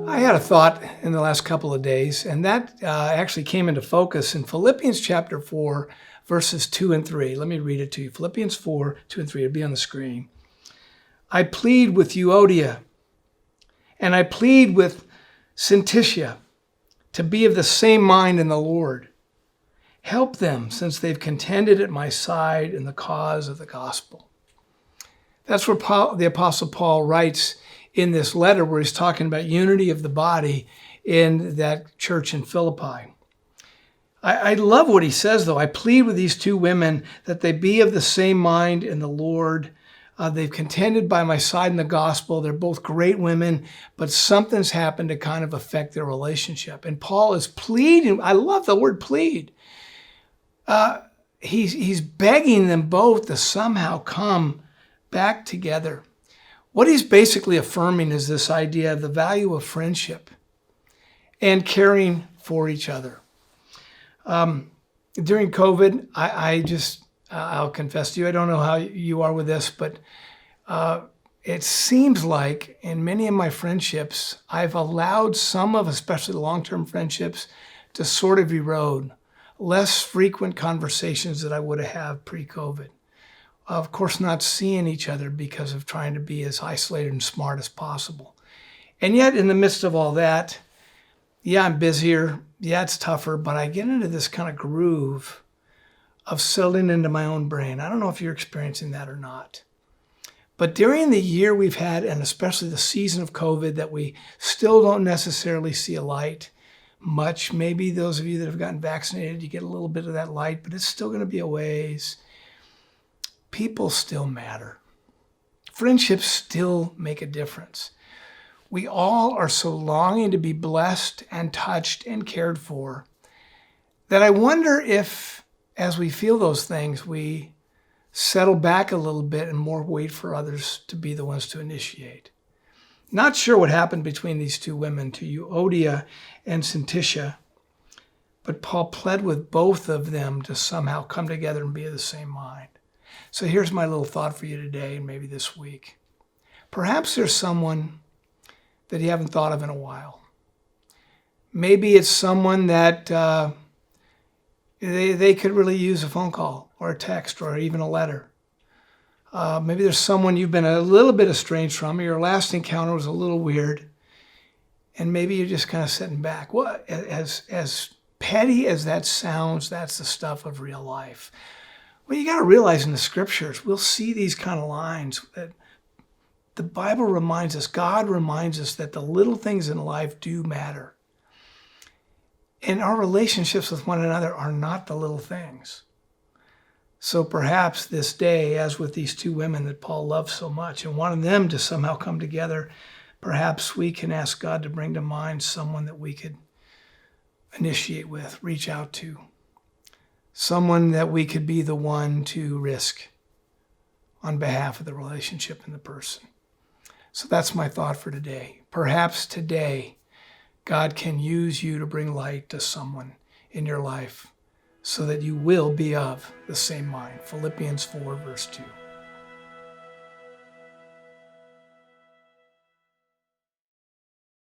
I had a thought in the last couple of days, and that actually came into focus in Philippians chapter 4, verses 2 and 3. Let me read it to you. Philippians 4, 2 and 3. It'll be on the screen. I plead with Euodia, and I plead with Syntyche to be of the same mind in the Lord. Help them, since they've contended at my side in the cause of the gospel. That's where the Apostle Paul writes in this letter, where he's talking about unity of the body in that church in Philippi. I love what he says, though. I plead with these two women that they be of the same mind in the Lord. They've contended by my side in the gospel. They're both great women, but something's happened to kind of affect their relationship. And Paul is pleading. I love the word plead. He's begging them both to somehow come back together. What he's basically affirming is this idea of the value of friendship and caring for each other. During COVID, I'll confess to you, I don't know how you are with this, but it seems like in many of my friendships, I've allowed some of, especially the long-term friendships, to sort of erode. Less frequent conversations that I would have pre-COVID. Of course, not seeing each other because of trying to be as isolated and smart as possible. And yet, in the midst of all that, yeah, I'm busier. Yeah, it's tougher, but I get into this kind of groove of settling into my own brain. I don't know if you're experiencing that or not. But during the year we've had, and especially the season of COVID, that we still don't necessarily see a light much. Maybe those of you that have gotten vaccinated, you get a little bit of that light, but it's still going to be a ways. People still matter. Friendships still make a difference. We all are so longing to be blessed and touched and cared for that I wonder if, as we feel those things, we settle back a little bit and more wait for others to be the ones to initiate. Not sure what happened between these two women, to Euodia and Syntyche, but Paul pled with both of them to somehow come together and be of the same mind. So here's my little thought for you today and maybe this week. Perhaps there's someone that you haven't thought of in a while. Maybe it's someone that they could really use a phone call or a text or even a letter. Maybe there's someone you've been a little bit estranged from. Your last encounter was a little weird. And maybe you're just kind of sitting back. Well, as petty as that sounds, that's the stuff of real life. Well, you got to realize in the scriptures, we'll see these kind of lines that the Bible reminds us, God reminds us that the little things in life do matter. And our relationships with one another are not the little things. So perhaps this day, as with these two women that Paul loved so much and wanted them to somehow come together, perhaps we can ask God to bring to mind someone that we could initiate with, reach out to. Someone that we could be the one to risk on behalf of the relationship and the person. So that's my thought for today. Perhaps today, God can use you to bring light to someone in your life so that you will be of the same mind. Philippians 4, verse 2.